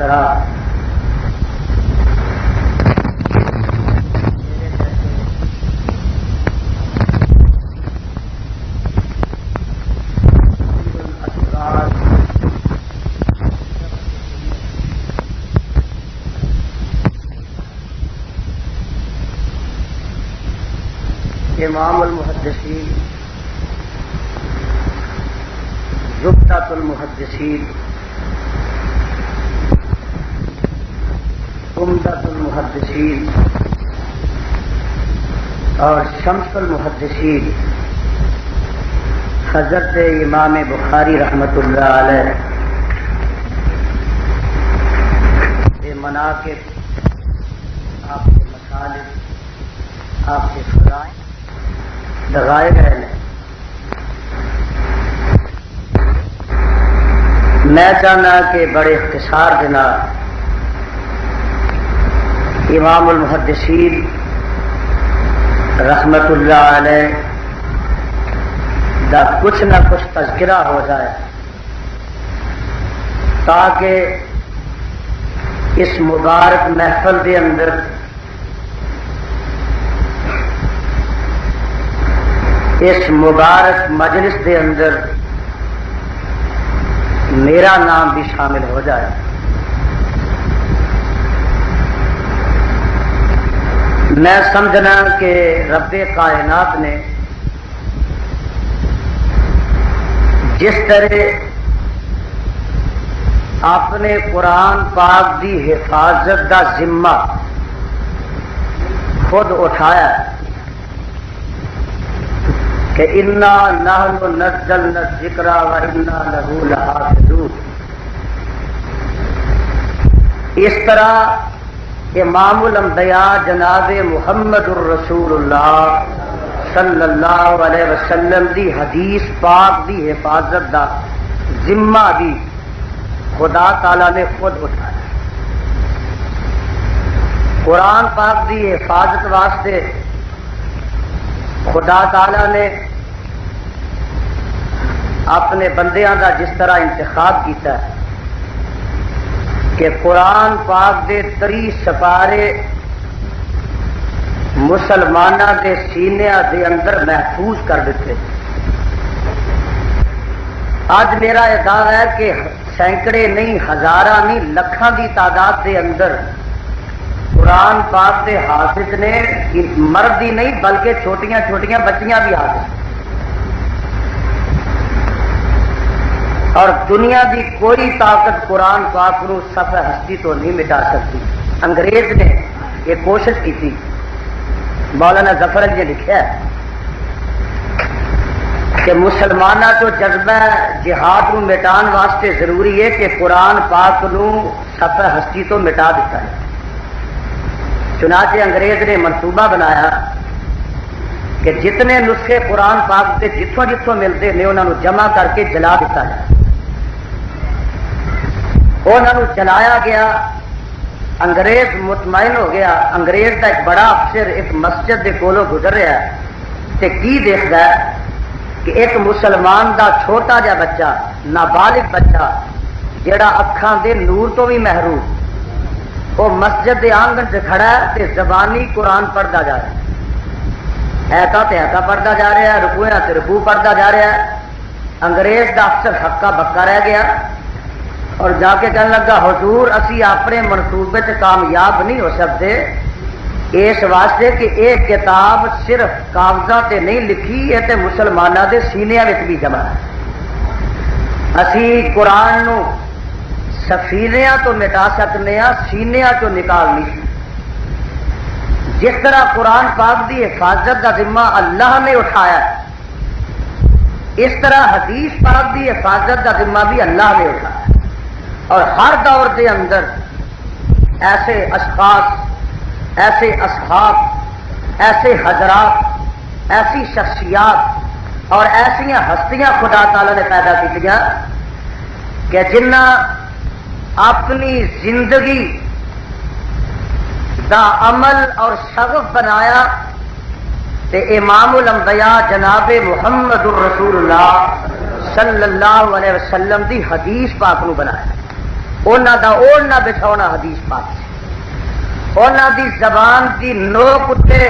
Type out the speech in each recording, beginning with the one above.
طرح امام المحدثین زبدۃ المحدثین عمدۃ المحدثین اور شمس المحدثین حضرت امام بخاری رحمۃ اللہ علیہ کے مناقب، آپ کے مصالح، آپ کے فضائل لگائے گئے ہیں۔ میں چاہنا کہ بڑے اختصار دینا امام المحدثین رحمت اللہ علیہ دا کچھ نہ کچھ تذکرہ ہو جائے، تاکہ اس مبارک محفل کے اندر اس مبارک مجلس کے اندر میرا نام بھی شامل ہو جائے۔ میں سمجھنا کہ رب کائنات نے جس طرح اپنے قرآن پاک دی حفاظت کا ذمہ خود اٹھایا کہ انا نحن نزلنا الذکر وانا لہ لحافظون، اس طرح امام الانبیاء جناب محمد الرسول اللہ صلی اللہ علیہ وسلم دی حدیث پاک دی حفاظت دا ذمہ بھی خدا تعالی نے خود اٹھایا۔ قرآن پاک دی حفاظت واسطے خدا تعالی نے اپنے بندیاں دا جس طرح انتخاب کیتا ہے کہ قرآن پاک دے 30 سپارے مسلمانوں کے سینیاں دے اندر محفوظ کر دیتے۔ آج میرا یہ دعویٰ ہے کہ سینکڑے نہیں، ہزاراں نہیں، لکھاں دی تعداد دے اندر قرآن پاک دے حافظ نے، مرد ہی نہیں بلکہ چھوٹیاں چھوٹیاں بچیاں بھی حافظ، اور دنیا دی کوئی طاقت قرآن پاک نو صفحہ ہستی تو نہیں مٹا سکتی۔ انگریز نے یہ کوشش کی تھی، مولانا ظفر علی نے لکھا ہے کہ مسلمانوں تو جذبہ جہاد نو مٹان واسطے ضروری ہے کہ قرآن پاک نو صفحہ ہستی تو مٹا دیتا ہے۔ چنانچہ انگریز نے منصوبہ بنایا کہ جتنے نسخے قرآن پاک سے جتوں جتوں ملتے ہیں انہوں نے جمع کر کے جلا دیتا ہے۔ انہوں نے جلایا گیا، انگریز مطمئن ہو گیا۔ انگریز کا ایک بڑا افسر ایک مسجد کے کولوں گزر رہا ہے تے کی دیکھتا ہے کہ ایک مسلمان دا چھوٹا جا بچہ، نابالغ بچہ جڑا اکھاں دے نور تو بھی محروم، وہ مسجد دے آنگن سے کھڑا ہے تے زبانی قرآن پڑھتا جا رہا ہے، ایتا تے ایتا پڑھتا جا رہا ہے، رکوعاں تے رکوع پڑھتا جا رہا ہے۔ انگریز دا افسر ہکا بکا رہ گیا اور جا کے کہنے لگا حضور اسی اپنے منصوبے سے کامیاب نہیں ہو سکتے، اس واسطے کہ ایک کتاب صرف کاغذاں تے نہیں لکھی، یہ تے مسلمانوں دے سینیاں وچ بھی جمع ہے۔ اسی قرآن نو سفینیاں تو مٹا سکنے ہاں، سینیاں تو نکال نہیں۔ جس طرح قرآن پاک دی حفاظت کا ذمہ اللہ نے اٹھایا ہے، اس طرح حدیث پاک دی حفاظت کا ذمہ بھی اللہ نے اٹھایا ہے۔ اور ہر دور کے اندر ایسے اشخاص، ایسے اصحاب، ایسے حضرات، ایسی شخصیات اور ایسی ہستیاں خدا تعالی نے پیدا کی کہ جنہ اپنی زندگی دا عمل اور شغف بنایا تے امام الانبیاء جناب محمد الرسول اللہ صلی اللہ علیہ وسلم دی حدیث پاک نو بنایا۔ انہاں دا اوڑھنا بچھونا حدیث پاک سے، انہاں دی زبان دی نوک اتے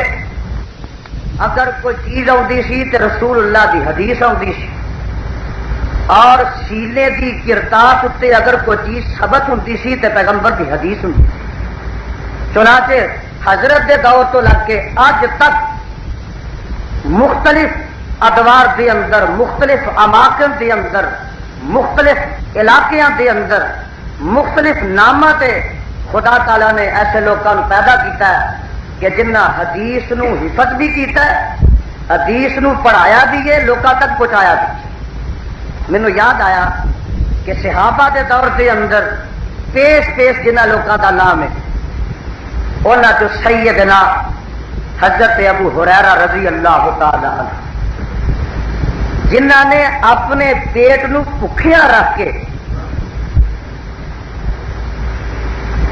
اگر کوئی چیز آتی سی تو رسول اللہ دی حدیث آتی سی، اور سینے دی کرتاس اتے اگر کوئی چیز ثبت ہوتی سی تو پیغمبر دی حدیث ہوتی سی۔ چنانچہ حضرت دے دور تو لگ کے اج تک مختلف ادوار دے اندر، مختلف اماکن دے اندر، مختلف علاقیاں دے اندر، مختلف نامہ تے خدا تعالی نے ایسے لوگوں کو پیدا کیتا ہے کہ جنہ حدیث نو حفظ بھی کیتا ہے، حدیث نو پڑھایا بھی ہے، لوگوں تک پہنچایا بھی۔ مینو یاد آیا کہ صحابہ دے دور دے اندر پیش جنہ لوگوں کا نام ہے، انہاں چ سیدنا حضرت ابو ہریرہ رضی اللہ تعالی عنہ، جنہ نے اپنے پیٹ نو بھکھیا رکھ کے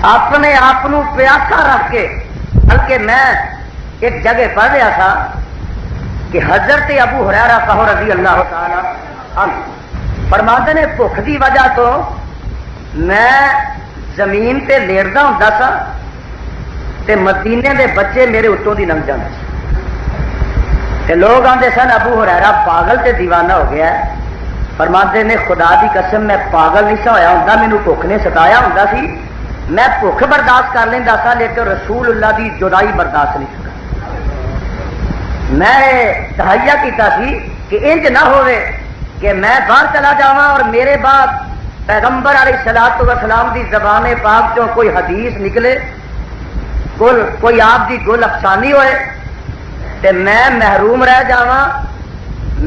اپنے آپ نو پیاسا رکھ کے، بلکہ میں ایک جگہ پڑھ رہا تھا کہ حضرت ابو ہریرہ رضی اللہ تعالی عنہ فرماتے نے بھوک دی وجہ تو میں زمین تے لیٹدا ہوندا سا تے مدینے دے بچے میرے اتوں دی لنگ جاندے تے لوگ آندے سن ابو ہریرہ پاگل تے دیوانہ ہو گیا ہے۔ فرماتے نے خدا دی قسم میں پاگل نہیں سا ہویا ہوندا، مینوں بھوک نے ستایا ہوندا سی، میں بھوک برداشت کر لیندا سا لیکن رسول اللہ دی جدائی برداشت نہیں سکتا۔ میں تہیا کیتا سی کہ انج نہ ہوئے کہ میں باہر چلا جاواں اور میرے بعد پیغمبر علیہ الصلوۃ والسلام دی زبان پاک چوں کوئی حدیث نکلے، کوئی آپ دی گل افسانی ہوئے تے میں محروم رہ جاواں۔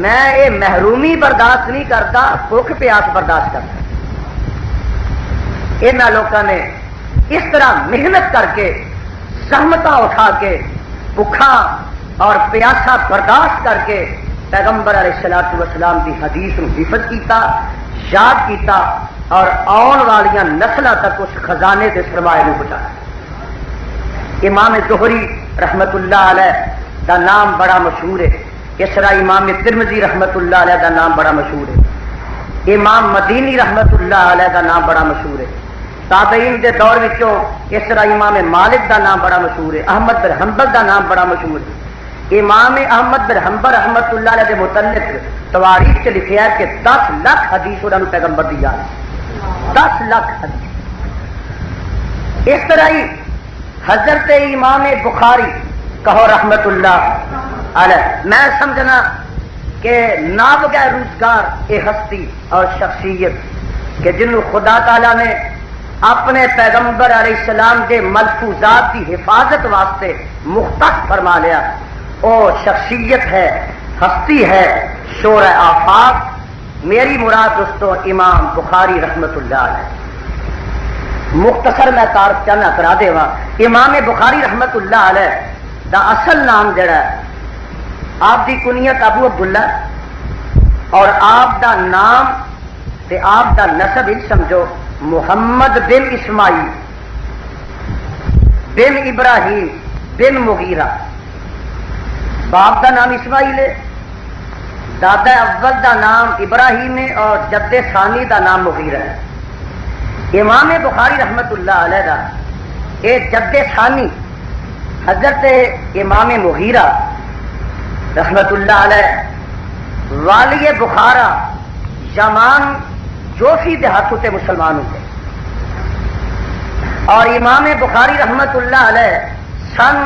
میں یہ محرومی برداشت نہیں کرتا، بھوک پیاس برداشت کرتا۔ انہاں لوگوں نے اس طرح محنت کر کے زحمت اٹھا کے بھوکا اور پیاسا برداشت کر کے پیغمبر علیہ الصلوۃ والسلام دی حدیث کو حفظ کیتا، یاد کیتا اور آن والیاں نسلوں تک اس خزانے کے سرمایے کو پہنچایا۔ امام زہری رحمت اللہ علیہ دا نام بڑا مشہور ہے، اس طرح امام ترمذی رحمت اللہ علیہ دا نام بڑا مشہور ہے، امام مدینی رحمت اللہ علیہ دا نام بڑا مشہور ہے، تابعین دے دور وچوں اس طرح امام مالک دا نام بڑا مشہور ہے، احمد بن حنبل دا نام بڑا مشہور ہے۔ امام احمد بن حنبل رحمت اللہ علیہ دے متعلق تواریخ چ لکھیا ہے کہ 10 لاکھ حدیث انہاں نوں پیغمبر دی یاد ہے، 10 لاکھ حدیث۔ اس طرح ہی حضرت امام بخاری کہو رحمت اللہ علیہ، میں سمجھنا کہ نابغہ روزگار یہ ہستی اور شخصیت کہ جنہوں خدا تعالی نے اپنے پیغمبر علیہ السلام کے ملفوظات کی حفاظت واسطے مختص فرما لیا، او شخصیت ہے، ہستی ہے، شور آفاق۔ میری مراد دوستو امام بخاری رحمت اللہ علیہ، مختصر میں تعارف چاہنا کرا دے وا۔ امام بخاری رحمت اللہ علیہ دا اصل نام جڑا ہے، آپ دی کنیت ابو عبداللہ اور آپ دا نام تے آپ دا نسب ہی سمجھو محمد بن اسماعیل بن ابراہیم بن مغیرہ۔ باپ دا نام اسماعیل ہے، دادا اول دا نام ابراہیم ہے اور جد ثانی دا نام مغیرہ ہے۔ امام بخاری رحمت اللہ علیہ دا اے جد ثانی حضرت امام مغیرہ رحمت اللہ علیہ والی بخارا یمان جوفی دے ہاتھوں تے مسلمان ہوتے، اور امام بخاری رحمت اللہ علیہ سن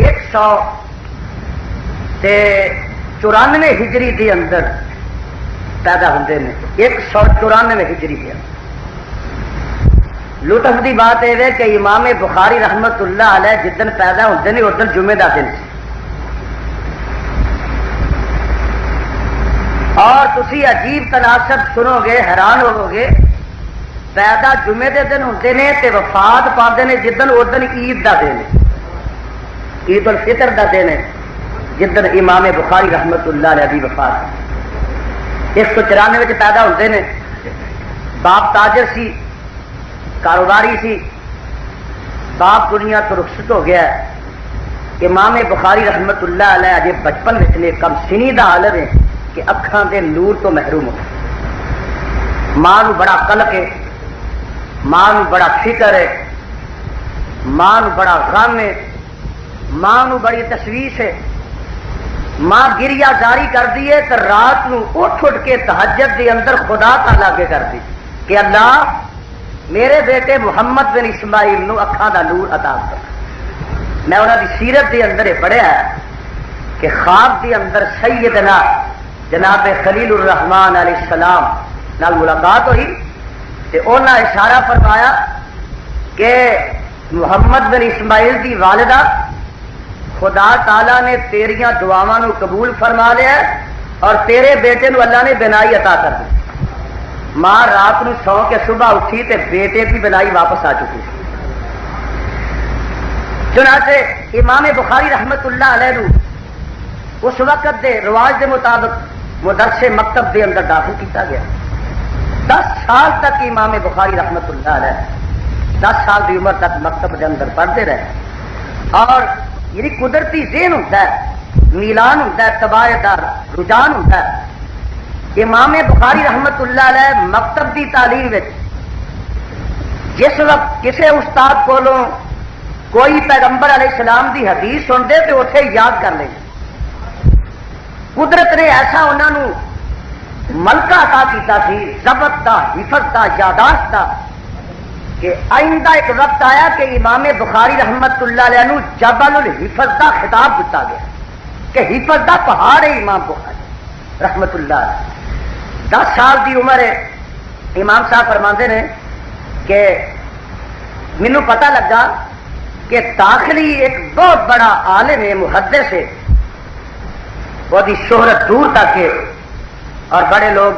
194 ہجری دے اندر پیدا ہوتے ہیں، 194 ہجری دے اندر۔ لطف دی بات یہ ہے کہ امام بخاری رحمت اللہ علیہ جدن پیدا ہوتے ہیں ادھر جمعے کا دن سے، اور تسی عجیب تناسب سنو گے حیران ہو گے، پیدا جمعے دے دن ہوتے ہیں تے وفات پاتے ہیں جدن ادھر عید کا دن ہے، عید الفطر کا دن ہے جدن امام بخاری رحمت اللہ علیہ دی وفات 194 پیدا ہوتے ہیں۔ باپ تاجر سی، کاروباری سی، باپ دنیا تو رخصت ہو گیا ہے۔ امام بخاری رحمت اللہ علیہ اجے بچپن میں کم سنی دا حالت ہے کہ اکھاں دے نور تو محروم ہو، ماں نو بڑا قلق ہے، ماں نو بڑا فکر ہے، ماں نو بڑا غم ہے، ماں نو بڑی تشویش ہے. ماں گریا جاری کر دی ہے تو رات نو اٹھ اٹھ کے تہجد دے اندر خدا تعالیٰ کے کر دی کہ اللہ میرے بیٹے محمد بن اسماعیل نو اکھاں دا نور عطا کر. میں انہاں دی سیرت دے اندر پڑھیا ہے کہ خواب دے اندر سیدنا جناب خلیل الرحمان علیہ السلام نال ملاقات ہوئی تے انہاں اشارہ فرمایا کہ محمد بن اسماعیل دی والدہ خدا تعالیٰ نے تیریاں دعاواں نو قبول فرما لیا اور تیرے بیٹے نو اللہ نے بینائی عطا کر دی. ماں رات نو سو کے صبح اٹھی تے بیٹے کی بینائی واپس آ چکی تھی. چنانچہ امام بخاری رحمت اللہ علیہ نو اس وقت دے رواج دے مطابق مدرسے مکتب دے اندر داخل کیتا گیا. 10 سال تک امام بخاری رحمت اللہ علیہ 10 سال کی عمر تک مکتب دے اندر پڑھتے رہے. اور یعنی قدرتی ذہن ہوتا ہے، میلان ہوتا ہے، تباہ دار رجحان ہوتا ہے. امام بخاری رحمت اللہ علیہ مکتب دی تعلیم وچ جس وقت کسی استاد کولوں کوئی پیغمبر علیہ السلام دی حدیث سنتے تو اتنے یاد کر لیں. قدرت نے ایسا انہوں نے ملکہ عطا کیتا سی، ضبط دا، حفظ دا، یاداشت دا، کہ آئندہ ایک وقت آیا کہ امام بخاری رحمت اللہ علیہ نو جبل الحفظ دا خطاب دیتا گیا کہ حفظ دا پہاڑ ہے امام بخاری رحمت اللہ علیہ. 10 سال دی عمر ہے. امام صاحب فرماندے نے کہ مینوں پتہ لگا کہ داخلی ایک بہت بڑا عالم ہے، محدث ہے، وہ دی شہرت دور تک ہے اور بڑے لوگ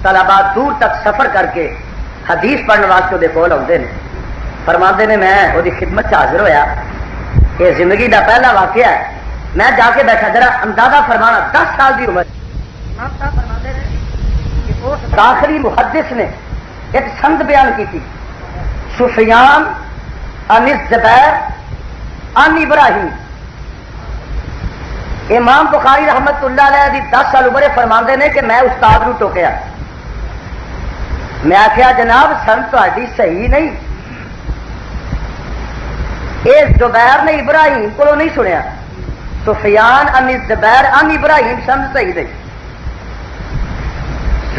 طلباء دور تک سفر کر کے حدیث پڑھنے واسطے وہ کول آتے ہیں. فرماندے نے میں وہ خدمت حاضر ہویا. یہ زندگی کا پہلا واقعہ ہے. میں جا کے بیٹھا، ذرا اندازہ فرمانا 10 سال کی عمر. امام صاحب فرماندے نے کہ اس داخلی محدث نے ایک سند بیان کی تھی، سفیان عن الزبیر عن ابراہیم. امام بخاری رحمت اللہ علیہ دی 10 سال عمر فرماندے نے کہ میں استاد نو ٹوکیا. میں آخیا جناب سن تہاڈی صحیح نہیں، یہ زبیر نے ابراہیم کو نہیں سنیا. سفیان عن الزبیر عن ابراہیم سن صحیح نہیں.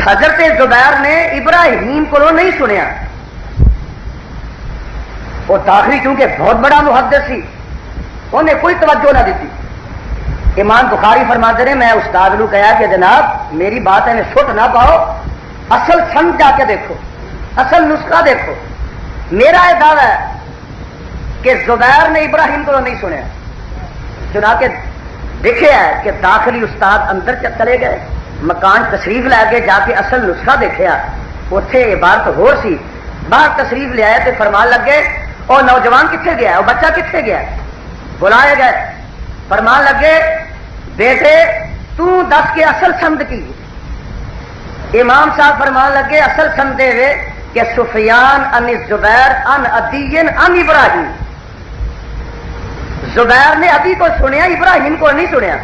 حضرت زبیر نے ابراہیم کو نہیں سنیا. وہ داخلی کیونکہ بہت بڑا محدث سی، انہیں کوئی توجہ نہ دیتی. امام بخاری فرماتے ہیں میں استاد نو کہا کہ جناب میری بات ہے سٹ نہ پاؤ، اصل سمجھ جا کے دیکھو، اصل نسخہ دیکھو. میرا یہ دعویٰ ہے کہ زبیر نے ابراہیم کو نہیں سنیا. چنانچہ دیکھا ہے کہ داخلی استاد اندر چلے گئے، مکان تشریف لے کے جا کے اصل نسخہ دیکھا، اتنے عبارت ہو سی. باہر تشریف لے آئے تو فرمان لگے اور نوجوان کتنے گیا، وہ بچہ کتنے گیا. بلائے گئے، فرمان لگے بیٹے تو دس کے اصل سمد کی. امام صاحب فرمان لگے اصل سمدے وے کہ سفیان عن الزبیر عن عدی عن ابراہیم. زبیر نے عدی کو سنیا، ابراہیم کو نہیں سنیا.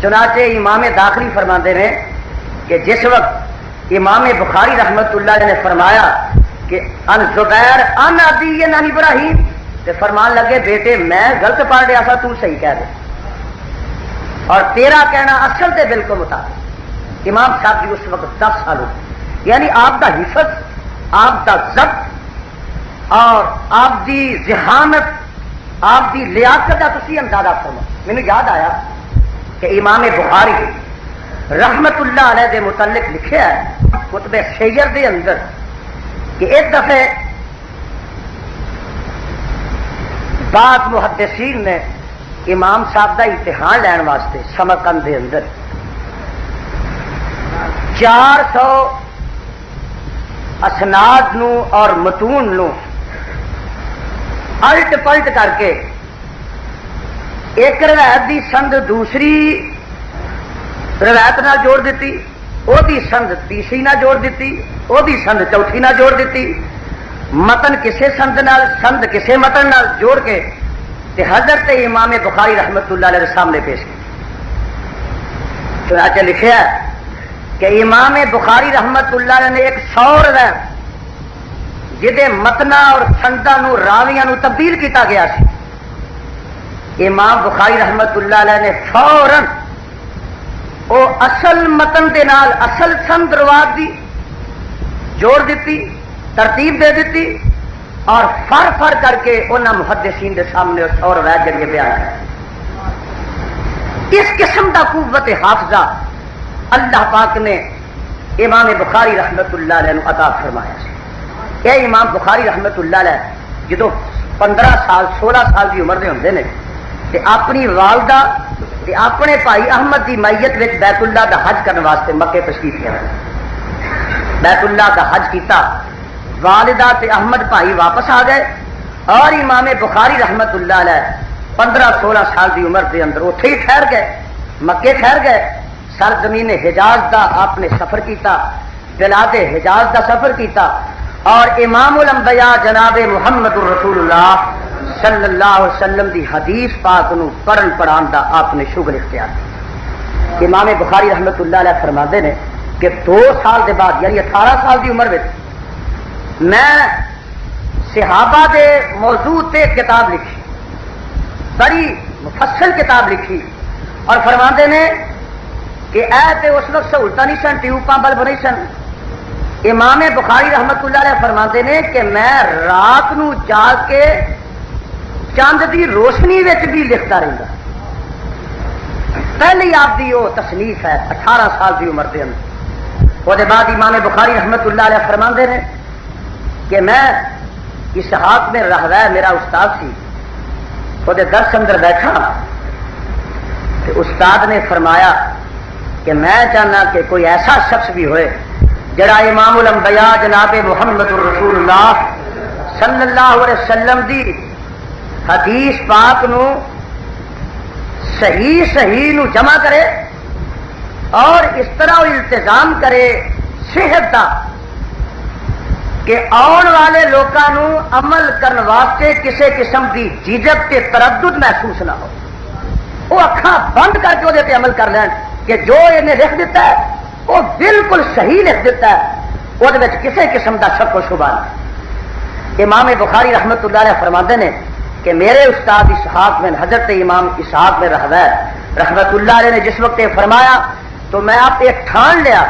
چنانچہ امام داخلی فرماندے نے کہ جس وقت امام بخاری رحمت اللہ علیہ نے فرمایا کہ ان زبیر ان عدی ان ابراہیم، تے فرمان لگے بیٹے میں غلط پڑھ رہا تھا، تو صحیح کہہ دے، اور تیرا کہنا اصل تے بالکل مطابق. امام صاحب کی اس وقت 10 سال ہو، یعنی آپ کا حفظ، آپ کا ضبط اور آپ کی ذہانت، آپ کی لیاقت کا تسی اندازہ فرما. مجھے یاد آیا کہ امام بخاری رحمت اللہ علیہ دے متعلق لکھا ہے کتب سیر دے اندر کہ ایک دفعہ بعض محدثین نے امام صاحب کا امتحان لین واسطے سمرقند دے اندر 400 اسناد نو اور متون نو الٹ پلٹ کر کے ایک روایت دی سند دوسری روایت نال جوڑ دیتی، او دی سند تیسری نال جوڑ دیتی، او دی سند چوتھی نال جوڑ دیتی، متن کسے سند نال، سند کسے متن نال جوڑ کے تے حضرت امام بخاری رحمت اللہ علیہ سامنے پیش کی. چنانچہ لکھا ہے کہ امام بخاری رحمت اللہ علیہ نے ایک 100 روایت جدے متنا اور سندا نو راویاں نو تبدیل کیتا گیا سی، امام بخاری رحمت اللہ علیہ نے فوراً او اصل متن دے نال اصل سند روایت دی جوڑ دیتی، ترتیب دے دیتی، اور فر کر کے انہاں محدثین دے سامنے اور روایت ذریعے بیان کیا۔ اس قسم دا قوت حافظہ اللہ پاک نے امام بخاری رحمت اللہ علیہ نو عطا فرمایا سی۔ اے امام بخاری رحمت اللہ علیہ جدو 15 سال 16 سال کی عمر دے ہوندے نے تے اپنی والدہ تے اپنے بھائی احمد دی میت وچ بیت اللہ دا حج کرنے واسطے مکے تشریف لے آئے، بیت اللہ دا حج کیتا، والدہ تے احمد بھائی واپس آ گئے، اور امام بخاری رحمت اللہ علیہ 15-16 سال دی عمر دے اندر اوتھے ہی ٹھہر گئے، مکے ٹھہر گئے، سرزمین حجاز دا آپ نے سفر کیتا، بلاد حجاز دا سفر کیتا، اور امام الانبیاء جناب محمد رسول اللہ صلی اللہ علیہ وسلم دی حدیث پاک نو پڑھن پڑھان دا آپ نے شغل اختیار کیا۔ امام بخاری رحمت اللہ علیہ فرماندے نے کہ 2 سال دے بعد یعنی 18 سال دی عمر وچ میں صحابہ دے موضوع تے کتاب لکھی، بڑی مفصل کتاب لکھی، اور فرماندے نے کہ اے تے اس وقت سہولتاں نہیں سن، ٹیوباں بلب نہیں سن۔ امام بخاری رحمت اللہ علیہ فرماندے نے کہ میں رات نو جاگ کے چاند دی روشنی وچ بھی لکھتا رہتا، پہلی آپ دی وہ تصنیف ہے 18 سال دی عمر دے اندر۔ وہ دے بعد امام بخاری رحمت اللہ علیہ فرماندے نے کہ میں اسحاق میں راہوی میرا استاد سی، وہ دے درس اندر بیٹھا کہ استاد نے فرمایا کہ میں چاہنا کہ کوئی ایسا شخص بھی ہوئے جڑا امام الانبیاء جناب محمد رسول اللہ صلی اللہ علیہ وسلم دی حدیث پاک نو صحیح نو جمع کرے، اور اس طرح التزام کرے صحت دا کہ آن والے لوگوں نو عمل کرنے واسطے کسی قسم کی جھجک تے تردد محسوس نہ ہو، وہ اکھاں بند کر کے وہ عمل کر لین کہ جو انہیں لکھ دیتا ہے وہ بالکل صحیح لکھ دیتا ہے، وہ کسی قسم کا شک و شبہ نہیں۔ امام بخاری رحمت اللہ علیہ فرماتے ہیں کہ میرے استاد اسحاق بن حضرت امام اسحاق بن راہوی رحمت اللہ علیہ نے جس وقت یہ فرمایا تو میں آپ ایک ٹھان لیا،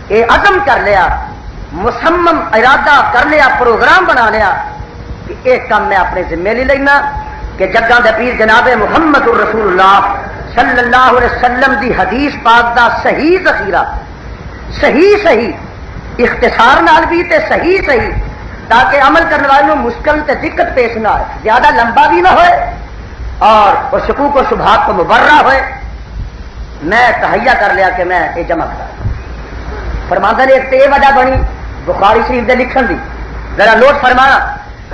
ایک عزم کر لیا، مصمم ارادہ کر لیا، پروگرام بنا لیا کہ ایک کام میں اپنے ذمے لے لینا کہ جگہ دے پیر جناب محمد رسول اللہ صلی اللہ علیہ وسلم دی حدیث پاک دا صحیح ذخیرہ صحیح اختصار نال بھی تے صحیح تاکہ عمل کرنے والوں مشکل تے دقت پیش نہ آئے، زیادہ لمبا بھی نہ ہوئے اور شکوک و شبہات کو مبرہ ہوئے۔ میں تہیا کر لیا کہ میں یہ جمع کرا۔ فرماندہ نے ایک تو یہ وجہ بنی بخاری شریف دے لکھن دی، ذرا نوٹ فرمانا،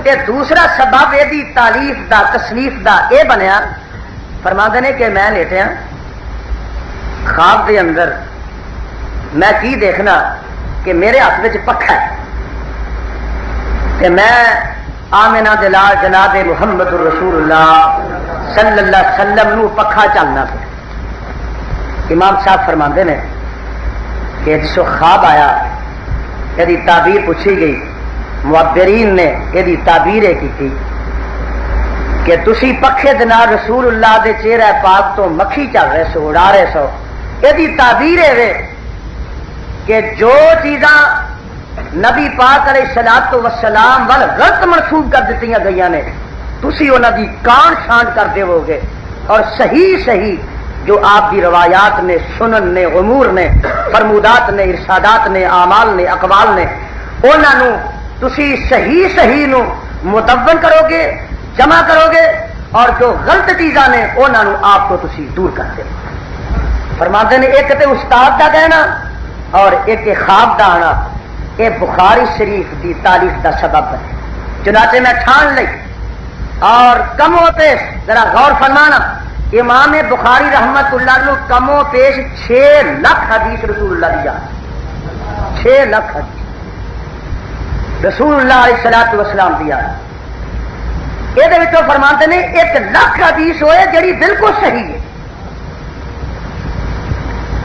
کہ دوسرا سبب یہ تالیف دا تصنیف دا یہ بنیا، فرماندے نے کہ میں لیٹیا خواب دے اندر میں کی دیکھنا کہ میرے ہاتھ میں پکھا ہے کہ میں آمنہ دلال جناب محمد رسول اللہ صلی اللہ علیہ وسلم نو پکھا چلنا پہ۔ امام صاحب فرماندے نے کہ جس خواب آیا یہ تعبیر پوچھی گئی، معبرین نے یہ تعبیر کی تھی کہ تسی پکھے دنا رسول اللہ دے چہرہ پاک تو مکھی چل رہے سو، اڑا رہے سو۔ یہ تعبیر ہے کہ جو چیزاں نبی پاک علیہ الصلوۃ والسلام وال غلط منسوب کر دیتی گئی نے تسی انہاں دی کان شان کر دیو گے، اور صحیح جو آپ کی روایات نے، سنن نے، امور نے، فرمودات نے، ارشادات نے، اعمال نے، اقوال نے، انہاں تسی صحیح نو مدون کرو گے، جمع کرو گے، اور جو غلط چیزاں نے انہوں آپ کو تسی دور کر دے۔ فرماتے ہیں ایک تے استاد کا کہنا اور ایک خواب دا آنا، یہ بخاری شریف دی تاریخ دا سبب ہے۔ چنانچہ میں ٹھان لی اور کم و پیش ذرا غور فرمانا، امام بخاری رحمت اللہ نے کم و پیش 6 لاکھ حدیث رسول اللہ دی جان، 6 لاکھ حدیث رسول اللہ علیہ الصلوۃ والسلام دیا۔ یہ فرماتے ہیں 1 لاکھ حدیث ہوئے جڑی بالکل صحیح ہے،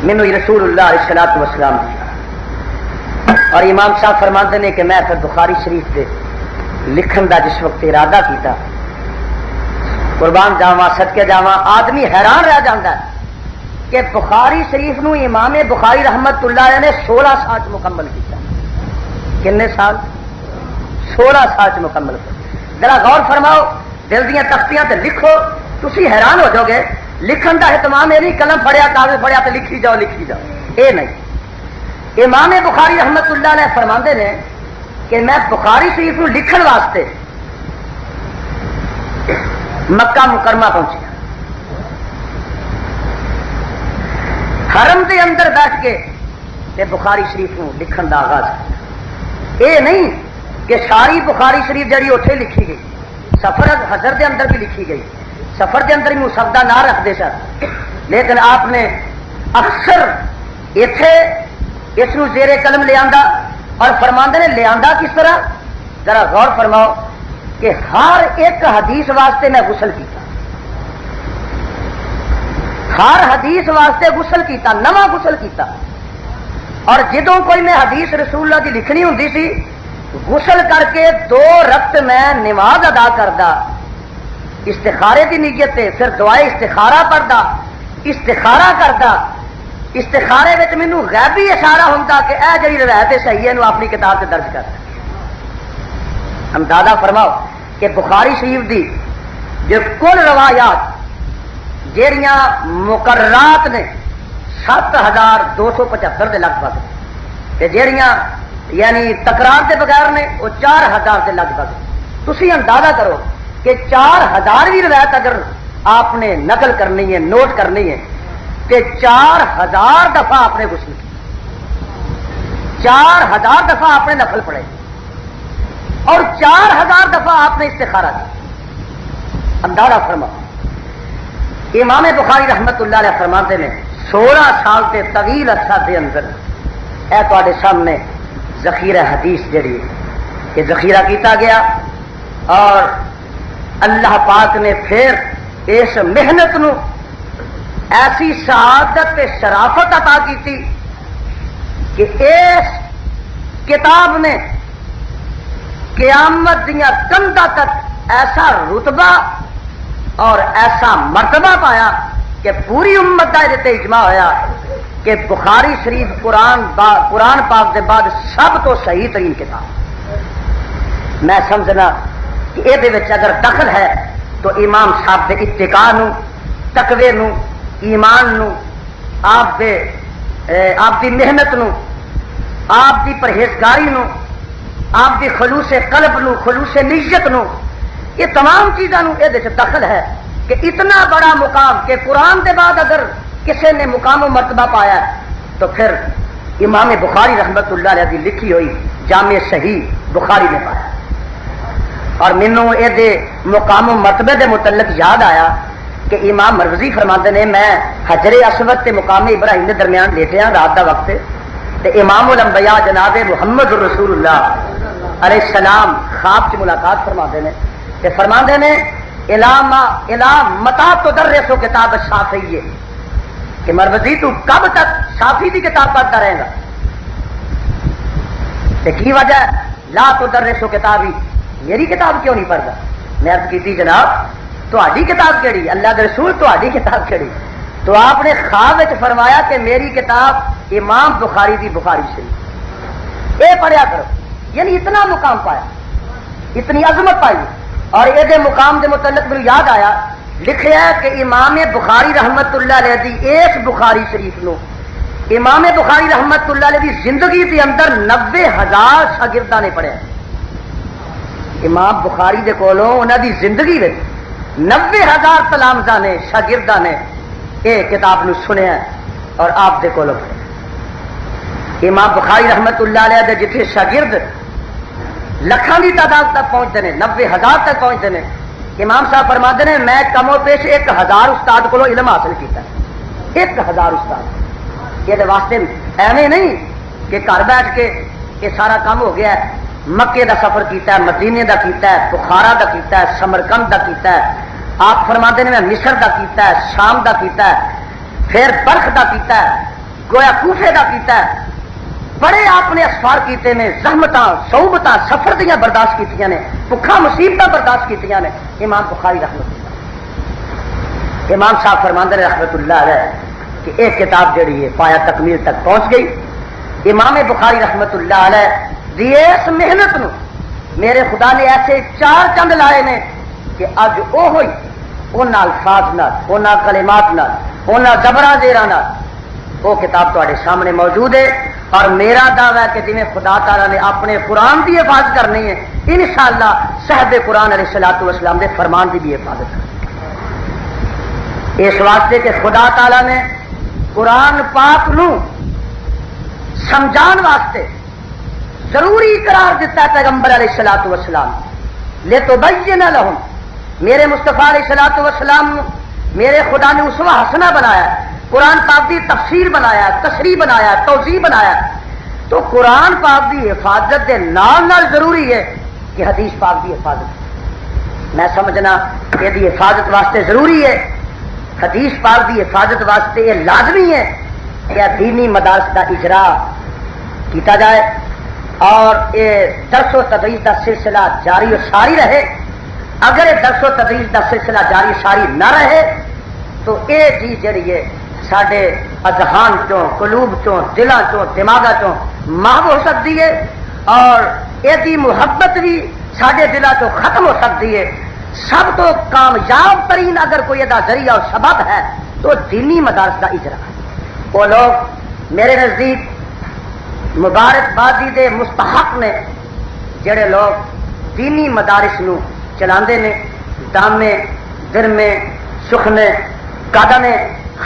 مینو رسول اللہ علیہ الصلوۃ والسلام دیا۔ اور امام صاحب فرماتے ہیں کہ میں پھر بخاری شریف کے لکھن دا جس وقت ارادہ کیتا، قربان جاواں صدقے جاواں، آدمی حیران رہ جاتا ہے کہ بخاری شریف نو امام بخاری رحمت اللہ علیہ نے 16 سال مکمل کیا. کنے سال؟ 16 سال مکمل کیا. ذرا غور فرماؤ، دل دیاں تختیاں تے لکھو، تسی حیران ہو جاؤ گے. لکھن دا اہتمام یہ نہیں قلم پڑھیا کاغذ پڑھیا تے لکھی جاؤ لکھی جاؤ، اے نہیں. امام بخاری رحمت اللہ علیہ فرماندے نے کہ میں بخاری شریف نو لکھن واسطے مکہ مکرمہ پہنچیا، حرم دے اندر بیٹھ کے تے بخاری شریف نو لکھن دا آغاز کیا. اے نہیں کہ ساری بخاری شریف جڑی اتنے لکھی گئی، سفر حضر دے اندر بھی لکھی گئی، سفر دے اندر بھی مسودہ نہ رکھتے سر، لیکن آپ نے اکثر ایتھے اس نو زیر قلم لے آندا. اور فرماندے نے لے آندا کس طرح؟ ذرا غور فرماؤ کہ ہر ایک حدیث واسطے میں غسل کیتا، ہر حدیث واسطے غسل کیتا، نواں غسل کیتا. اور جدوں کوئی میں حدیث رسول اللہ کی لکھنی ہوندی سی، غسل کر کے 2 رکعت میں نماز ادا کردا، استخارے کی نیت تے پھر دعائے استخارہ پڑھدا، استخارہ کردا. استخارے وچ مینوں غیبی اشارہ ہوندا کہ اے جڑی روایت صحیح ہے نو اپنی کتاب تے درج کر. اندازہ فرماؤ کہ بخاری شریف دی جو کل روایات جیڑیاں مقررات نے 7275 دے لگ بھگ، تے جیڑیاں یعنی تکرار دے بغیر نے وہ 4000 دے لگ بھگ. تسی اندازہ کرو کہ 4000 بھی روایت اگر آپ نے نقل کرنی ہے، نوٹ کرنی ہے، کہ 4000 دفعہ آپ نے غسل کی، 4000 دفعہ آپ نے نفل پڑھے اور 4000 دفعہ آپ نے استخارہ کی. اندازہ فرماؤ. امام بخاری رحمت اللہ علیہ فرماتے ہیں 16 سال کے طویل عرصہ کے اندر اے تواڈے سامنے ذخیرہ حدیث جڑی کہ ذخیرہ کیتا گیا، اور اللہ پاک نے پھر اس محنت نو ایسی سعادت تے شرافت عطا کی کہ اس کتاب نے قیامت دیا کندھاں تک ایسا رتبہ اور ایسا مرتبہ پایا کہ پوری امت کا یہ اجماع ہویا کہ بخاری شریف قرآن پاک دے بعد سب تو صحیح ترین کتاب. میں سمجھنا کہ یہ اگر دخل ہے تو امام صاحب کے اتقاء نو، تقوی نو، ایمان نو، آپ دی محنت نو، آپ دی پرہیزگاری نو، آپ دی خلوص قلب نو، خلوص نیت نو، یہ تمام چیزوں یہ دخل ہے کہ اتنا بڑا مقام کہ قرآن کے بعد اگر کسی نے مقام و مرتبہ پایا تو پھر امام بخاری رحمت اللہ علیہ کی لکھی ہوئی جامع صحیح بخاری نے پایا. اور مینوں یہ مقام و مرتبے کے متعلق یاد آیا کہ امام مروزی فرماتے ہیں میں حجر اسود تے مقام ابراہیم کے درمیان لیٹیا رات کا وقت، تے امام الانبیاء جناب محمد رسول اللہ علیہ السلام خواب کی ملاقات فرماتے ہیں کہ فرماتے ہیں الا متا تدرس کتاب الشافعی، کہ مروزی تو کب تک شافعی کی کتاب پڑھتا رہے گا؟ تے کی وجہ لا تدرس کتابی، میری کتاب کیوں نہیں پڑھتا؟ میں عرض کی جناب تہاڈی کتاب کیڑی؟ اللہ کے رسول تہاڈی کتاب کیڑی؟ تو آپ نے خواب وچ فرمایا کہ میری کتاب امام بخاری دی بخاری شریف، اے پڑھیا کرو. یعنی اتنا مقام پایا، اتنی عظمت پائی. اور یہ مقام دے متعلق مجھے یاد آیا، لکھیا ہے کہ امام بخاری رحمت اللہ علیہ دی اس بخاری شریف نو امام بخاری رحمت اللہ علیہ دی زندگی دے اندر 90,000 شاگرداں نے پڑھیا. امام بخاری دے کولوں انہاں دی زندگی وچ 90,000 تلامذہ نے، شاگرداں نے یہ کتاب نو سنیا اور آپ دے کولوں پڑھیا. امام بخاری رحمت اللہ علیہ دے جتھے شاگرد لکھاں دی تعداد تک پہنچتے ہیں، 90,000 تک پہنچتے ہیں، امام صاحب فرماتے ہیں میں کم و بیش 1,000 استاد کو علم حاصل کیتا ہے. 1,000 استاد. یہ واسطے ایویں نہیں کہ گھر بیٹھ کے یہ سارا کام ہو گیا ہے. مکے دا سفر کیتا ہے، مدینے دا کیتا ہے، بخارا دا کیتا ہے، سمرقند دا کیتا ہے. آپ فرماتے ہیں میں مصر دا کیتا ہے، شام دا کیتا ہے، پھر بلخ دا کیتا ہے، گویا کوفے دا کیتا ہے. بڑے آپ نے اسفار کیتے نے، زحمت صعوبت سفر دیا برداشت کیتیاں نے، بھکھا مصیبت برداشت کیتیاں نے. امام بخاری رحمت اللہ، امام صاحب فرماندے رحمت اللہ علیہ کہ ایک کتاب جڑی ہے پایا تکمیل تک پہنچ گئی. امام بخاری رحمت اللہ علیہ دی اس محنت نو میرے خدا نے ایسے 4 چند لائے نے کہ اج وہ ہوئی ان الفاظ نال، ان کلمات نال، ان زبراں زیراں نال وہ کتاب تواڈے سامنے موجود ہے. اور میرا دعویٰ ہے کہ جی خدا تعالیٰ نے اپنے قرآن کی حفاظت کرنی ہے، انشاءاللہ صاحب قرآن علیہ الصلوۃ والسلام دے فرمان کی بھی حفاظت کرنی. اس واسطے کہ خدا تعالیٰ نے قرآن پاک نو سمجھان واسطے ضروری قرار دیتا ہے پیغمبر علیہ الصلوۃ والسلام لتبین لہم. میرے مصطفیٰ علیہ الصلوۃ والسلام میرے خدا نے اسوہ حسنہ بنایا، قرآن پاک کی تفسیر بنایا، تشریح بنایا، توضیح بنایا. تو قرآن پاک کی حفاظت کے نال نال ضروری ہے کہ حدیث پاک کی حفاظت، میں سمجھنا کہ یہ حفاظت واسطے ضروری ہے. حدیث پاک کی حفاظت واسطے یہ لازمی ہے کہ دینی مدارس کا اجرا کیتا جائے اور یہ درس و تدریس کا سلسلہ جاری و ساری رہے. اگر یہ درس و تدریس کا سلسلہ جاری و ساری نہ رہے تو یہ چیز جڑی ہے سارے اذہان چوں، قلوب چوں، دلاں چوں، دماغاں چوں محو ہو سکتی ہے اور یہ محبت بھی سارے دلاں چوں ختم ہو سکتی ہے. سب تو کامیاب ترین اگر کوئی یہ ذریعہ اور سبب ہے تو دینی مدارس کا اجرا. وہ لوگ میرے نزدیک مبارکبادی دے مستحق نے جڑے لوگ دینی مدارس نو چلاندے نے، دامے درمے سخنے قدمے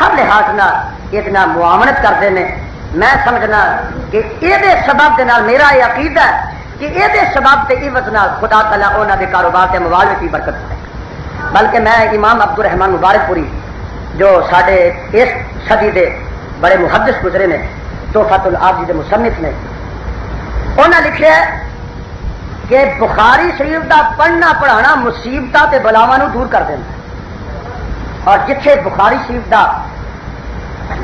ہر لحاظ نہ ایک نہ معاونت کرتے ہیں. میں سمجھنا کہ یہ سبب کے نال میرا یہ عقیدہ ہے کہ یہ سبب کے عوض نال خدا تعالیٰ انہوں کے کاروبار کے موال میں کی برکت ہے. بلکہ میں امام عبد الرحمان مبارک پوری جو سارے اس صدی دے بڑے محدث گزرے نے، تحفۃ العابدین دے مصنف نے، انہوں نے لکھا ہے کہ بخاری شریف دا پڑھنا پڑھانا مصیبتاں تے بلاواں نو دور کر دینا. اور جتھے بخاری شریف دا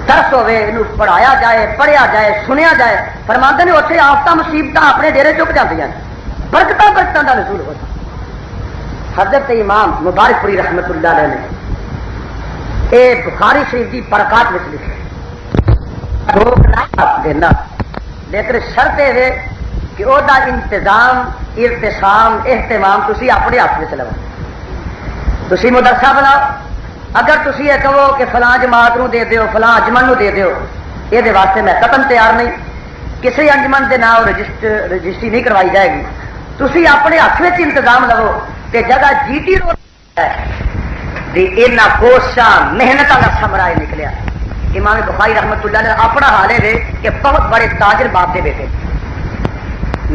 درس ہوئے انہوں پڑھایا جائے، پڑھیا جائے، سنیا جائے، فرماندے نے اتنے آفتہ مصیبتاں اپنے ڈیرے چک جاندیاں نے، برکتاں برکتاں دا نزول ہوتا. حضرت امام مبارک پوری رحمت اللہ علیہ نے اے بخاری شریف کی برکات میں لکھے دینا، لیکن شرط یہ ہے کہ وہ دا انتظام، ارتسام، اہتمام تسی اپنے ہاتھ میں چلاؤ. تسی مدرسہ بناؤ. اگر تسی یہ کہو کہ فلاں جماعت نو دے دیو، فلاں انجمن نو دے دیو، یہ واسطے میں قدم تیار نہیں. کسی انجمن کے نام رجسٹری نہیں کروائی جائے گی. تسی اپنے ہاتھ میں انتظام لو کہ جگہ جی ٹی روڈ یہاں کوششاں محنتوں کا سمرا نکلیا. امام بخاری رحمت اللہ نے اپنا حال ہے کہ بہت بڑے تاجر باپ کے بیٹے.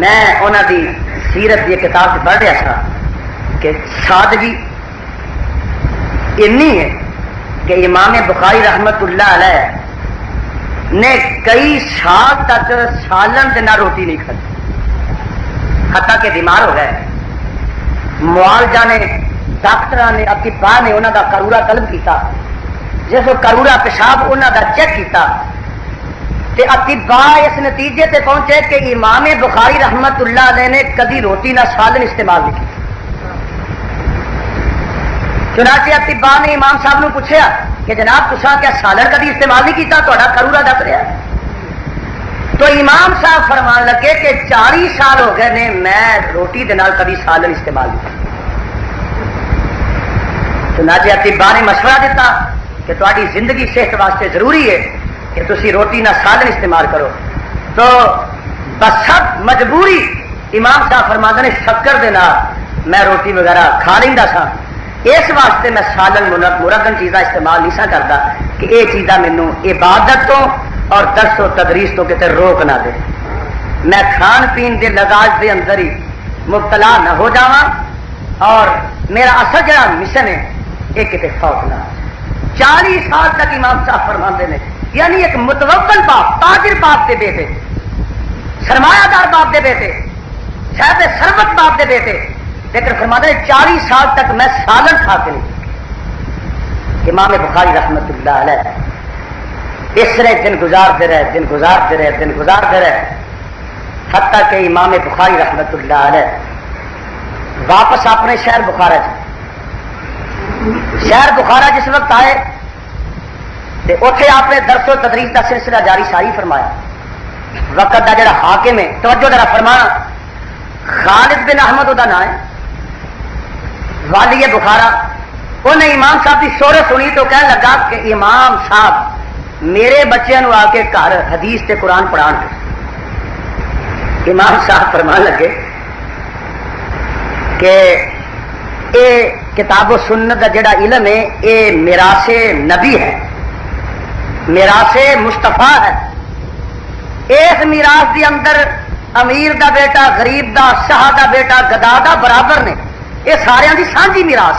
میں انہوں دی سیرت کی کتاب سے پڑھ رہا تھا کہ سادگی انی ہے کہ امام بخاری رحمت اللہ علیہ نے کئی سال تک سالن کے نہ روٹی نہیں کھائی، حتیٰ کہ بیمار ہو گئے. معالجہ نے، ڈاکٹر نے، اطباء نے انہوں کا کرورا طلب کیتا. جس کرورا پیشاب انہوں کا چیک کیتا تے اطباء اس نتیجے تے پہنچے کہ امام بخاری رحمت اللہ علیہ نے کدی روٹی نہ سالن استعمال نہیں کی. چنانچہ اطباء نے امام صاحب نے پوچھا کہ جناب تسا کیا سالن کدی استعمال نہیں کیتا، تہاڈا کرورا دس رہا. تو امام صاحب فرمان لگے کہ 40 سال ہو گئے نے میں روٹی دے نال کبھی سالن استعمال نہیں کیا. چنانچہ اطباء نے مشورہ دیتا کہ تہاڈی زندگی صحت واسطے ضروری ہے کہ تسی روٹی نہ سالن استعمال کرو. تو بس سب مجبوری امام صاحب فرماندے نے شکر دے نال میں روٹی وغیرہ کھا لیندا سا. اس واسطے میں سالن مرغن چیزاں استعمال نہیں سا کرتا کہ یہ چیزاں مینوں عبادت تو اور درس و تدریس تو کتے روک نہ دے. میں کھان پین دے لذاذ دے اندر ہی مبتلا نہ ہو جاواں اور میرا اصل جڑا مشن ہے یہ کتے فوت نہ. 40 سال تک امام صاحب فرماندے نے، یعنی ایک متوکل باپ، تاجر باپ کے بیٹے، سرمایہ دار باپ کے بیٹے، صاحب ثروت باپ کے بیٹے، لیکن فرماتے ہیں 40 سال تک میں سالن کھا کے نہیں. امام بخاری رحمت اللہ علیہ اس طرح دن گزارتے رہے، دن گزارتے رہے، دن گزارتے رہے. حتیٰ کہ امام بخاری رحمت اللہ علیہ واپس اپنے شہر بخارا شہر بخارا جس وقت آئے تو اتنے آپ نے درس و تدریس کا سلسلہ جاری ساری فرمایا. وقت کا جڑا حاکم ہے توجہ ذرا فرمانا خالد بن احمد دا نام ہے والی بخارا. انہیں امام صاحب کی شہرت سنی تو کہنے لگا کہ امام صاحب میرے بچوں آ کے گھر حدیث تے قرآن پڑھان. امام صاحب فرمان لگے کہ اے کتاب و سنت کا جڑا علم ہے یہ میراث نبی ہے, میراث مصطفیٰ ہے. اس میراث کے اندر امیر دا بیٹا غریب دا شاہ دا بیٹا گدا دا برابر نے, یہ سارے دی سانجھی میراث.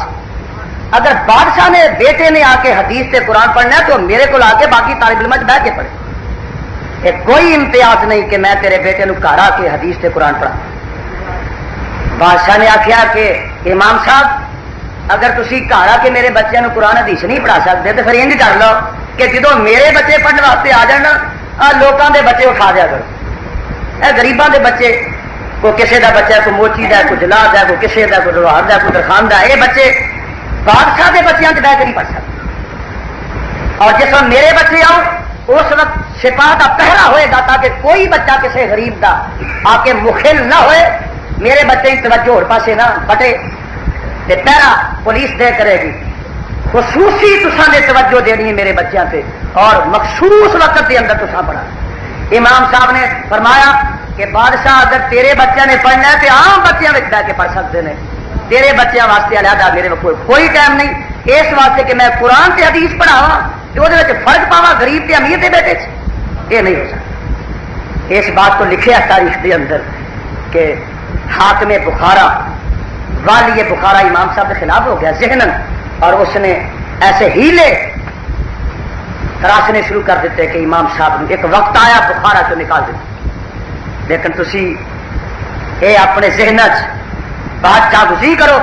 اگر بادشاہ نے بیٹے نے آ کے حدیث سے قرآن پڑھنا ہے تو میرے کو آ کے باقی طالب علم بہ کے پڑھے. یہ کوئی امتیاز نہیں کہ میں تیرے بیٹے نو گھر آ کے حدیث سے قرآن پڑھا. بادشاہ نے آخیا کہ امام صاحب اگر تسی گھر آ کے میرے بچوں کو قرآن حدیث نہیں پڑھا سکتے تو پھر انج کر لو کہ جدو میرے بچے پڑھنے واسطے آ جان لوگوں کے بچے اٹھا دیا کرو. اے غریباں دے بچے کوئی کسی کا بچہ کوئی موچی کا کوئی جلاد ہے کوئی کسی کا کوئی لوہار کا کوئی درخان کا, یہ بچے بادشاہ کے بچوں سے بہ کے نہیں پڑھ سکتے. اور جس وقت میرے بچے آؤ اس وقت سپاہ کا پہرا ہوئے گا تاکہ کوئی بچہ کسی غریب کا آ کے مخل نہ ہوئے, میرے بچے کی توجہ اور پاسے نہ بٹے. پہرا پولیس دے کرے گی. خصوصی تساں نے توجہ دینی ہے میرے بچوں سے اور مخصوص وقت کے اندر تساں پڑھا. امام صاحب نے فرمایا کہ بادشاہ اگر تیرے بچوں نے پڑھنا ہے تو عام بچوں میں بہ کے پڑھ سکتے ہیں, تیرے بچوں واسطے علیحدہ میرے کوئی ٹائم نہیں. اس واسطے کہ میں قرآن سے حدیث پڑھاوا تو وہ فرق پاوا غریب کے امیر کے بیٹے یہ نہیں ہو سکتا. اس بات کو لکھے تاریخ کے اندر کہ حاکم بخارا والی بخارا امام صاحب کے خلاف ہو گیا ذہناً, اور اس نے ایسے ہیلے تراشنے شروع کر دیتے کہ امام صاحب نے ایک وقت آیا بخارا تو نکال دیتے. لیکن تسی اے اپنے ذہن بات جاگزی کرو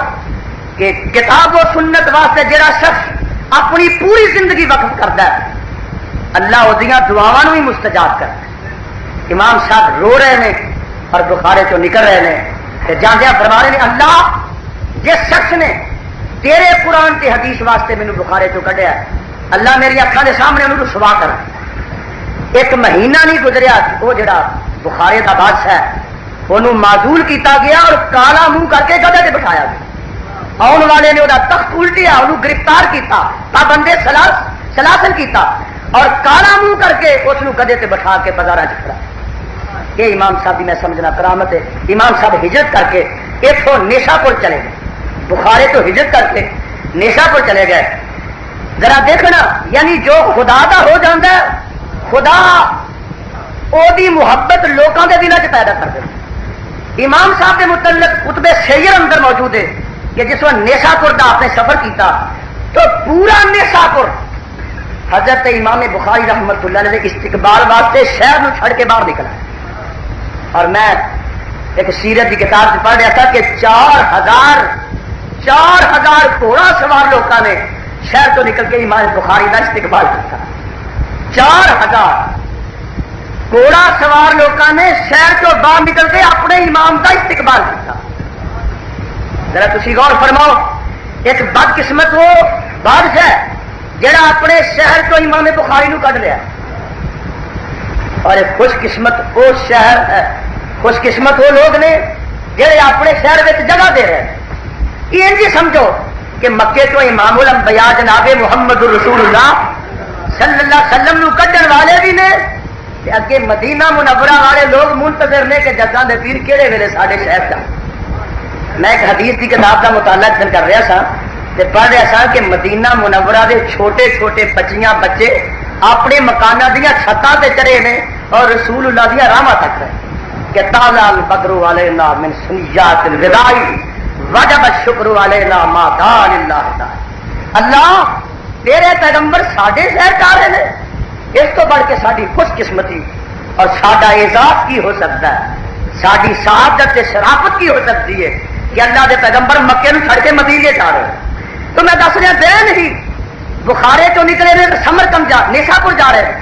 کہ کتاب و سنت واسطے جڑا شخص اپنی پوری زندگی وقف کرتا ہے اللہ وہ دعاواں ہی مستجاب کرتا ہے. امام صاحب رو رہے ہیں اور بخارے چوں نکل رہے ہیں جاندیا فرما رہے ہیں اللہ جس شخص نے تیرے قرآن کی حدیث واسطے مینوں بخارے چوں کڈیا اللہ میری اکھاں دے سامنے انہوں رسوا کر. ایک مہینہ نہیں گزریا وہ جڑا بخارے دا بادشاہ ہے انہوں معزول کیتا گیا اور کالا منہ کر کے گدھے تے بٹھایا گیا. آن والے نے وہ تخت الٹیا انہوں گرفتار کیتا پابندے سلاسل کیتا اور کالا منہ کر کے اس گدھے تے بٹھا کے بازار چکھڑا. یہ امام صاحب میں سمجھنا کرامت ہے. امام صاحب ہجرت کر کے اتوں نیشا پور چلے گئے, بخارے تو ہجرت کر کے نیشا پور چلے گئے. ذرا دیکھنا یعنی جو خدا دا ہو جاتا ہے خدا دی محبت لوگوں کے دلوں پیدا کر دے. امام صاحب کے متعلق کتب سیر اندر موجود ہے کہ جس وقت نیشا پور کا آپ نے سفر کیتا تو پورا نیشا پور حضرت امام بخاری رحمت اللہ نے استقبال واسطے شہر میں چھڑ کے باہر نکلا. اور میں ایک سیرت کی کتاب سے پڑھ رہا تھا کہ 4,000 گھوڑا سوار لوگوں نے شہر تو نکل کے امام بخاری کا استقبال کیا. 4,000 گھوڑا سوار لوگوں نے شہر تو باہر نکل کے اپنے امام کا استقبال کیا. ذرا تسی غور فرماؤ, ایک بدقسمت وہ بادشاہ جڑا اپنے شہر تو امام بخاری نو کڈ لیا, اور ایک خوش قسمت وہ شہر ہے, خوش قسمت وہ لوگ نے جڑے اپنے شہر میں جگہ دے رہے ہیں. یہ جی سمجھو کہ مکے تو امام الانبیاء جناب محمد رسول اللہ صلی اللہ علیہ وسلم نو کڈن والے بھی نے, اگے مدینہ منورہ والے لوگ منتظر نے کہ جگہ دے پیر کہڑے ویلے سارے شہر جا. میں ایک حدیث کی کتاب کا مطالعہ کر رہا سا پڑھ رہا سا کہ مدینہ منورہ دے چھوٹے چھوٹے بچیاں بچے اپنے مکانہ دیا چھتاں تے چڑھے نے اور رسول اللہ دیا راہاں تک رہے کہ تالا البدر علینا من سنیات الوداع وجب الشکر علینا ما دان اللہ تعالی. اللہ تیرے پیغمبر ساڈے شہر کا رہے ہیں, اس تو بڑھ کے ساری خوش قسمتی اور ساڈا اعزاز کی ہو سکتا ہے, ساری سعادت شرافت کی ہو سکتی ہے کہ اللہ دے پیغمبر مکے نو چھڑ کے مدینے جا رہے ہیں. تو میں دس رہا دے نہیں بخارے تو نکلے رہے سمرقند نیشا پور جا رہے ہیں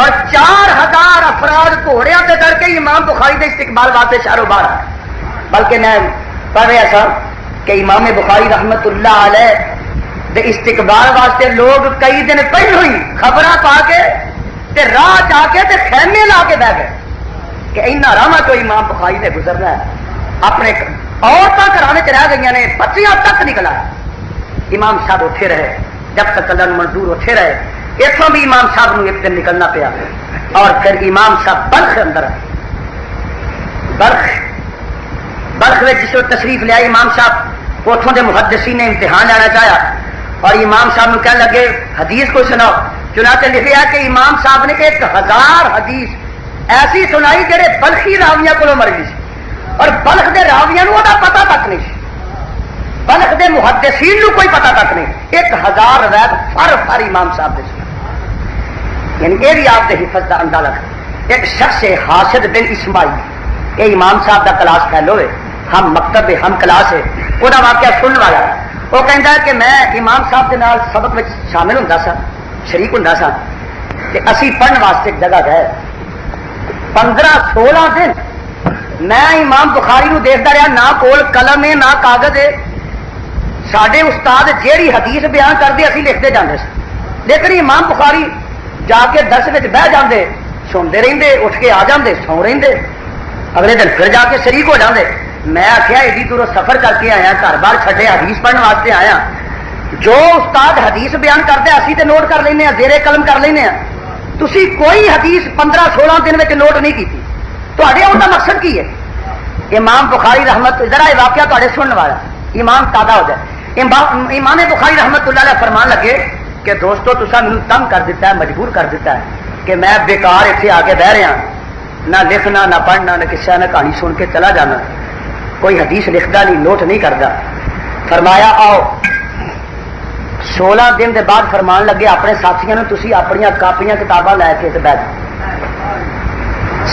اور 4000 افراد گھوڑیاں تے ڈر کے امام بخاری کے استقبال واسطے شہروں باہر آئے. بلکہ میں پڑھ رہا تھا کہ امام بخاری رحمت اللہ علیہ دے استقبال واسطے لوگ کئی دن پہلو ہی خبر پا کے تے راہ جا کے تے خیمے لا کے بہ گئے کہ اینا راہ تو امام بخاری نے گزرنا ہے. اپنے عورتیں گھرانے چ رہ گئی نے، بچیاں تک نکلا ہے. امام صاحب اٹھے رہے جب تک اللہ منظور اٹھے رہے. اتوں بھی امام صاحب نو ایک دن نکلنا پیا اور پھر امام صاحب بلخ اندر آئے. بلخ میں جس وقت تشریف لیا امام صاحب اتوں کے محدثین نے امتحان لینا چاہیا اور امام صاحب نے کہنے لگے حدیث کو سناؤ. چنانچہ لکھا کہ امام صاحب نے 1000 حدیث ایسی سنائی جہے بلخی راویاں کو مرضی سی اور بلخ کے راویاں وہ پتا تک نہیں سی. بلخ کے محدثین کو کوئی پتا تک نہیں. 1000 روایت فر امام صاحب نے سنا. یعنی یہ بھی آپ کے حفظ کا اندازہ رکھ. ایک شخص ہے حاسد بن اسماعیل، یہ امام صاحب کا کلاس فیلو ہے، ہم مکتب ہے، ہم کلاس ہے. وہ واقعہ سننے والا ہے. وہ کہتا ہے کہ میں امام صاحب کے نال سبق میں شامل ہوں سا، شریک ہوں سا. اسی پڑھنے واسطے ایک جگہ گئے. 15-16 دن میں امام بخاری نو دیکھتا رہا، نہ کول قلم ہے نہ کاغذ ہے. سڈے استاد جیڑی حدیث بیان کرتے اسی لکھتے جاندے سن، لیکن امام بخاری جا کے درس میں بہ جاندے، سنتے رہتے، اٹھ کے آ جاندے، سو رہتے، اگلے دن پھر جا کے شریک ہو جاندے. میں آخیا ایڈی دوروں سفر کر کے آیا، گھر بار چھڈے، حدیث پڑھنے واسطے آیا. جو استاد حدیث بیان کرتے اسی تے نوٹ کر لینے، زیر قلم کر لینے. تسی کوئی حدیث 15-16 دن میں نوٹ نہیں کی. تے ان کا مقصد کی ہے؟ امام بخاری رحمت، ذرا یہ واقعہ تے سننے والا ایمان تازہ ہو جائے. امام بخاری رحمت اللہ علیہ فرمان لگے کہ دوستو تسا مینوں تنگ کر دیتا ہے، مجبور کر دیتا ہے کہ میں بیکار اتنے آ کے بہ رہا، نہ لکھنا نہ پڑھنا نہ کسی نہ کہانی سن کے چلا جانا، کوئی حدیث لکھتا نہیں، نوٹ نہیں کرتا. فرمایا آؤ 16 دن کے بعد فرمان لگے اپنے ساتھیوں نے تسی اپنی کاپیاں کتاباں لے کے بہ جاؤ.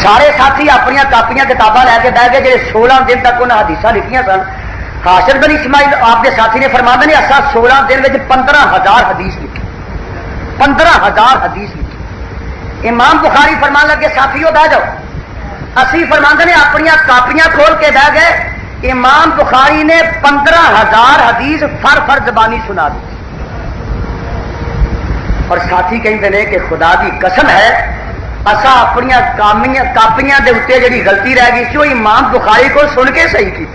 سارے ساتھی اپنی کاپیاں کتاباں لے کے بہ گئے جی 16 دن تک انہیں حدیث لکھیاں سن. حاشر بن اسماعیل آپ کے ساتھی نے فرما دیں اصا 16 دن میں 15,000 حدیث لکھی، 15,000 حدیث لکھی. امام بخاری فرمان لگے ساتھیوں بہ جاؤ. اسی فرما نے اپنی کاپیاں کھول کے بہ گئے. امام بخاری نے 15,000 حدیث فر زبانی سنا دی. اور ساتھی کہتے ہیں کہ خدا کی قسم ہے اصا اپنی کاپیاں کے اتنے جی غلطی رہ گئی سی وہ امام بخاری کو سن کے صحیح کی.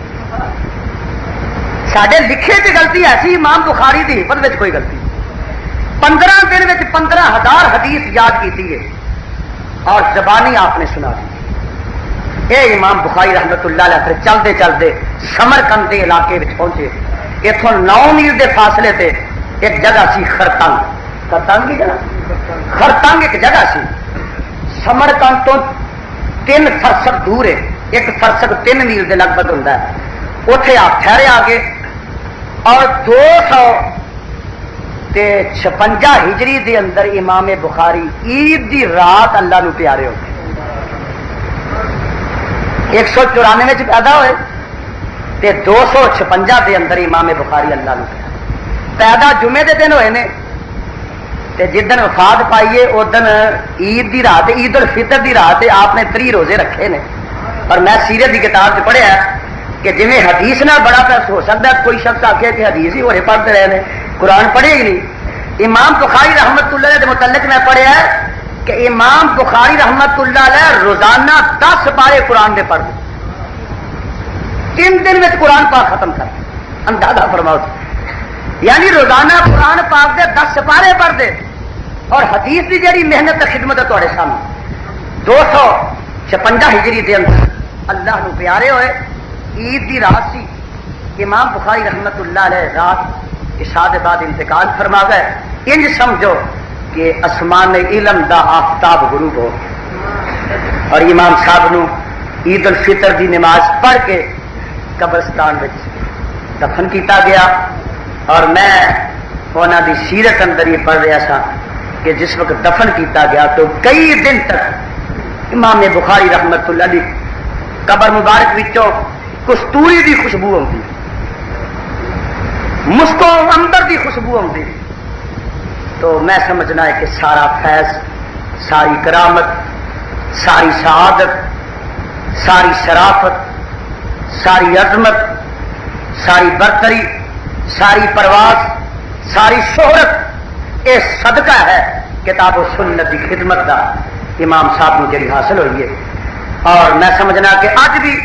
سڈے لکھے کی غلطی ایسی، امام بخاری کی حفظ میں کوئی غلطی. 15 دن میں 15,000 حدیث یاد کی ہے اور زبانی آپ نے سنا دی. یہ امام بخاری رحمت اللہ علیہ پھر چلتے چلتے سمرقند کے علاقے میں پہنچے. اتوں 9 میل کے فاصلے تے ایک جگہ سی خرتنگ. خرتنگ کی جگہ، خرتنگ ایک جگہ سی سمرقند تو 3 فرسخ دور ہے. ایک فرسخ 3 میل کے لگ بھگ ہوتا ہے. اتے آپ ٹھہرے آگے اور 256 ہجری دے اندر امام بخاری عید دی رات اللہ نو پیارے ہو گئے. 194 میں پیدا ہوئے تے 256 دے اندر امام بخاری اللہ نو پیدا جمعے دے دن ہوئے نے. تے جدن وفات پائیے اس دن عید دی رات، عید الفطر دی رات آپ نے 3 روزے رکھے نے. اور میں سیرت دی کتاب سے پڑھیا کہ جی حدیث نہ بڑا پیس ہو سکتا ہے، کوئی شخص آ کے حدیث ہی ہوئے پڑھتے رہے ہیں، قرآن پڑھے ہی نہیں. امام بخاری رحمت اللہ علیہ متعلق میں پڑھیا کہ امام بخاری رحمت اللہ علیہ روزانہ 10 پارے قرآن دے پڑھتے، 3 دن میں قرآن پاک ختم کر. اندازہ فرماؤ، یعنی روزانہ قرآن پاک دے 10 پارے پڑھتے. اور حدیث کی جڑی محنت خدمت ہے تھوڑے سامنے. 256 ہجری دے اندر اللہ نو پیارے ہوئے، عید دی رات سی. امام بخاری رحمت اللہ علیہ رات عشاء دے بعد انتقال فرما گئے. انج سمجھو کہ اسمان علم دا آفتاب غروب ہو. اور امام صاحب نو عید الفطر دی نماز پڑھ کے قبرستان میں دفن کیتا گیا. اور میں انہوں دی سیرت اندر یہ پڑھ رہا تھا کہ جس وقت دفن کیتا گیا تو کئی دن تک امام بخاری رحمت اللہ علیہ قبر مبارک وچوں کستوری دی خوشبو آتی، مسکو امبر دی خوشبو آتی. تو میں سمجھنا ہے کہ سارا فیض ساری کرامت، ساری سعادت، ساری شرافت، ساری عظمت، ساری برتری، ساری پرواز، ساری شہرت یہ صدقہ ہے کتاب و سنت کی خدمت کا امام صاحب کو جی حاصل ہوئی ہے. اور میں سمجھنا کہ اج بھی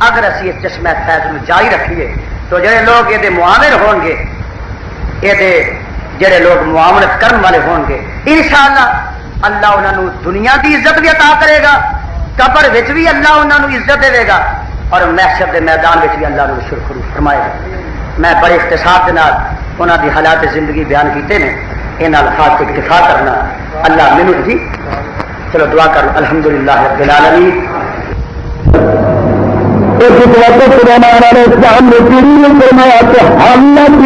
اگر اسی اس چشمہ فیض میں جاری رکھیے تو جڑے لوگ یہ معاون ہون گے، یہ جڑے لوگ معاونت کرنے والے ہون گے، انشاءاللہ اللہ انہوں دنیا کی عزت بھی عطا کرے گا، قبر وچ بھی اللہ انہوں عزت دے گا، اور محشر کے میدان وچ بھی اللہ انہوں سرخرو فرمائے گا. میں بڑے اختصار کے نال انہوں دی حالات زندگی بیان کیتے ہیں، ان الفاظ سے اکتفا کرنا. اللہ منت جی چلو دعا کرو. الحمدللہ رب العالمین. ایک وقت فرمایا کہ ہم نے فرمایا کہ حالت